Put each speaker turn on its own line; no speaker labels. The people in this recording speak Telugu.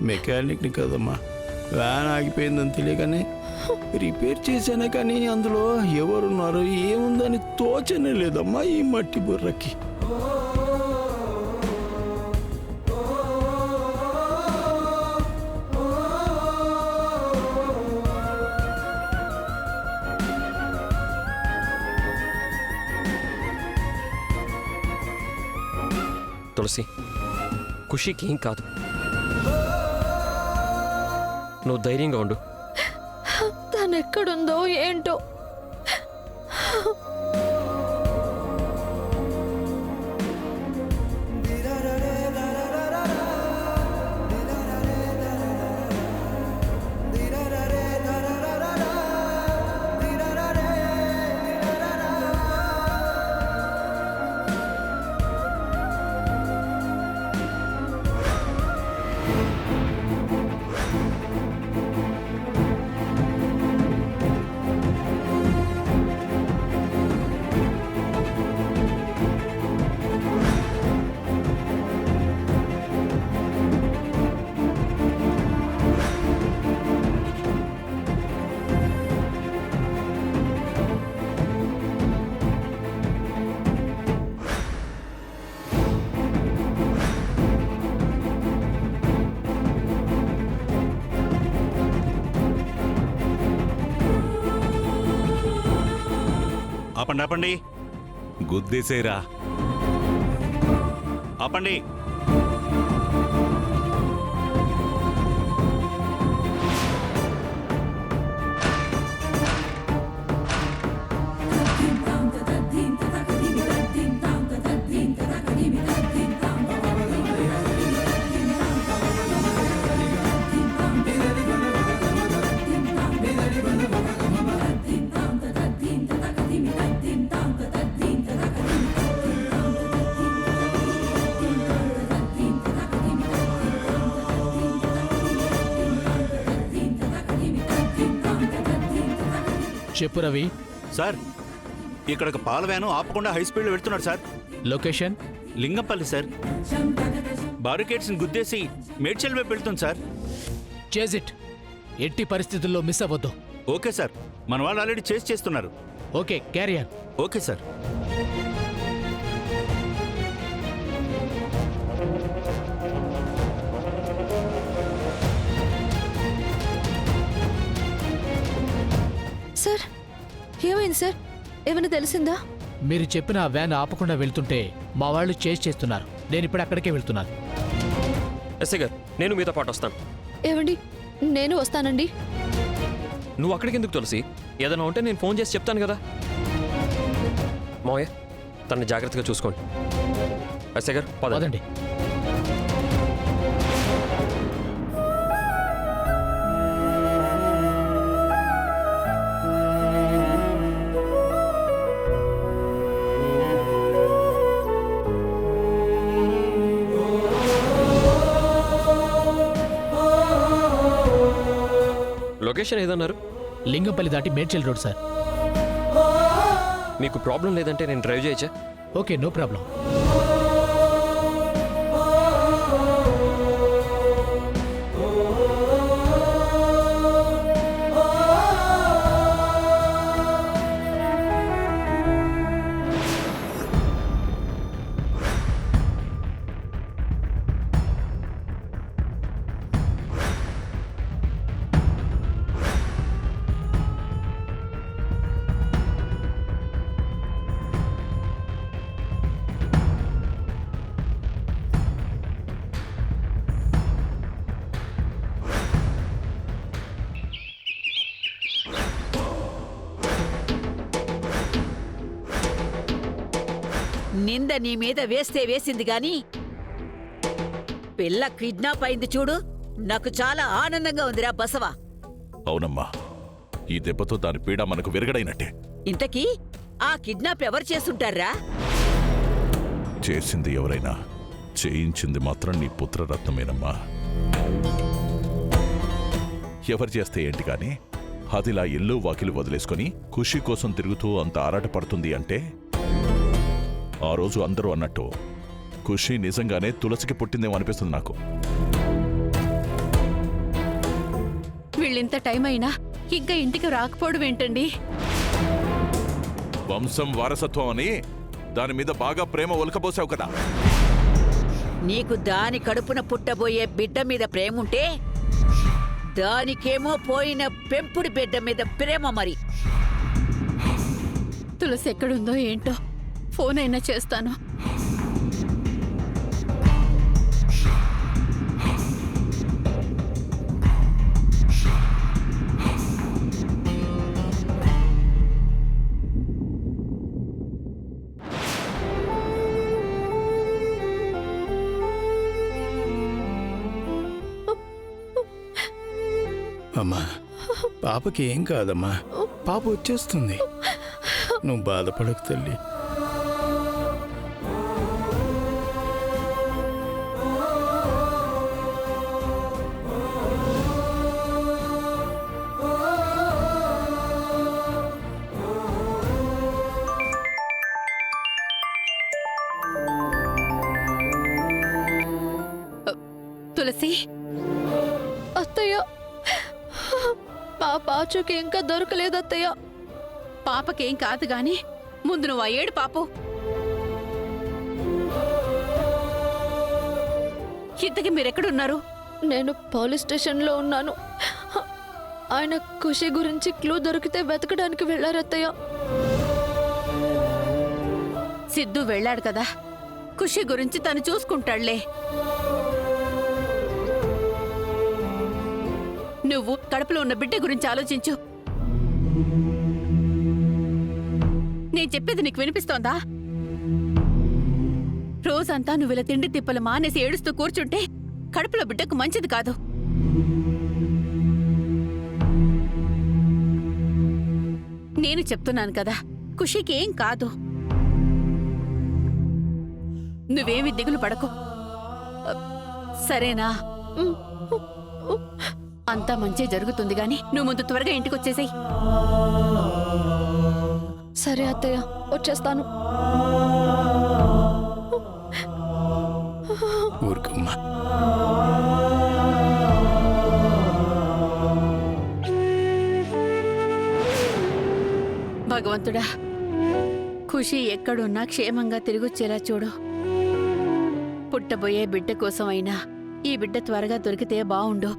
మెకానిక్ని కదమ్మా. వ్యాన్ ఆగిపోయిందని తెలియగానే రిపేర్ చేశానే, కానీ అందులో ఎవరున్నారు ఏముందని తోచనే లేదమ్మా ఈ మట్టి బుర్రకి.
తులసి, ఖుషీకి ఏం కాదు, నువ్వు ధైర్యంగా ఉండు.
తనెక్కడుందో ఏంటో.
ఆపండి ఆపండి, గుద్దేసేరా, ఆపండి.
చెప్పు రవి.
సార్, ఇక్కడ ఒక పాల వ్యాను ఆపకుండా హై స్పీడ్లో వెళ్తున్నాడు సార్.
Location
Lingampally sir. బారికేడ్స్ని గుద్దేసి మేడ్చల్ వైపు వెళ్తుంది సార్.
చేజిట్, ఎట్టి పరిస్థితుల్లో మిస్ అవ్వద్దు.
ఓకే సార్, మన వాళ్ళు ఆల్రెడీ చేస్తున్నారు.
Okay, carrier.
Okay sir.
Sir, ఏమైంది సార్? ఏమైనా తెలిసిందా?
మీరు చెప్పిన ఆ వ్యాన్ ఆపకుండా వెళ్తుంటే మా వాళ్ళు చేస్తున్నారు. నేను ఇప్పుడు అక్కడికే వెళ్తున్నాను.
ఎస్ఐ గారు, నేను మీతో పాటు వస్తాను.
ఏమండి, నేను వస్తానండి.
నువ్వు అక్కడికి ఎందుకు తులసి? ఏదైనా ఉంటే నేను ఫోన్ చేసి చెప్తాను కదా. మావయ్య, తనని జాగ్రత్తగా చూసుకోండి. ఎస్ఐ గారు, పదండి. లొకేషన్ ఏదన్నారు?
లింగంపల్లి దాటి మేడ్చల్ రోడ్ సార్.
మీకు ప్రాబ్లం లేదంటే నేను డ్రైవ్ చేయొచ్చా?
Okay, no problem.
నింద నీ మీద వేస్తే వేసింది గాని పిల్ల కిడ్నాప్ అయింది చూడు, నాకు చాలా ఆనందంగా ఉందిరా బసవా.
అవునమ్మా, ఈ దెబ్బతో దాని పీడ మనకు విరగడైనట్టే.
ఇంతకీ ఆ కిడ్నాప్ ఎవరు చేసుంటారా?
చేసింది ఎవరైనా, చేయించింది మాత్రం నీ పుత్రరత్నమేనమ్మా. ఎవరు చేస్తే ఏంటి కానీ అదిలా ఇల్లు వాకిలు వదిలేసుకుని ఖుషి కోసం తిరుగుతూ అంత ఆరాటపడుతుంది అంటే, ఆ రోజు అందరూ అన్నట్టు ఖుషి నిజంగానే తులసికి పుట్టిందేమో అనిపిస్తుంది నాకు.
వీళ్ళింత టైం అయినా ఇంకా ఇంటికి రాకపోవడం ఏంటండి?
వంశం వారసత్వం అని దాని మీద బాగా ప్రేమ ఒలకబోసావు కదా.
నీకు దాని కడుపున పుట్టబోయే బిడ్డ మీద ప్రేమ ఉంటే దానికేమో పోయిన పెంపుడు బిడ్డ మీద ప్రేమ మరి.
తులసి ఎక్కడుందో ఏంటో, ఫోన్ అయినా చేస్తాను.
అమ్మా, పాపకి ఏం కాదమ్మా, పాప వచ్చేస్తుంది. నువ్వు బాధపడకు తల్లి.
తులసి,
అత్తయ్య, మా పాచుకి ఇంకా దొరకలేదు అత్తయ్య.
పాపకేం కాదు గాని ముందు నువ్వు అయ్యేడు పాపు. ఇంతకీ మీరెక్కడున్నారు?
నేను పోలీస్ స్టేషన్లో ఉన్నాను. ఆయన ఖుషి గురించి క్లూ దొరికితే వెతకడానికి వెళ్ళారు అత్తయ్య.
సిద్ధు వెళ్ళాడు కదా, ఖుషి గురించి తను చూసుకుంటాడులే. నువ్వు కడుపులో ఉన్న బిడ్డ గురించి ఆలోచించు. నేను చెప్పేది నీకు వినిపిస్తోందా? రోజంతా నువ్వు ఇలా తిండి తిప్పలు మానేసి ఏడుస్తూ కూర్చుంటే కడుపులో బిడ్డకు మంచిది కాదు. నేను చెప్తున్నాను కదా, ఖుషికి ఏం కాదు. నువ్వేమి దిగులు పడకు, సరేనా? అంతా మంచి జరుగుతుంది గాని నువ్వు ముందు త్వరగా ఇంటికి వచ్చేసేయ్.
సరే అత్తయ్య, వచ్చేస్తాను.
ఊరుకమ్మా.
భగవంతుడా, ఖుషి ఎక్కడున్నా క్షేమంగా తిరిగొచ్చేలా చూడు. పుట్టబోయే బిడ్డ కోసం అయినా ఈ బిడ్డ త్వరగా దొరికితే బావుండు.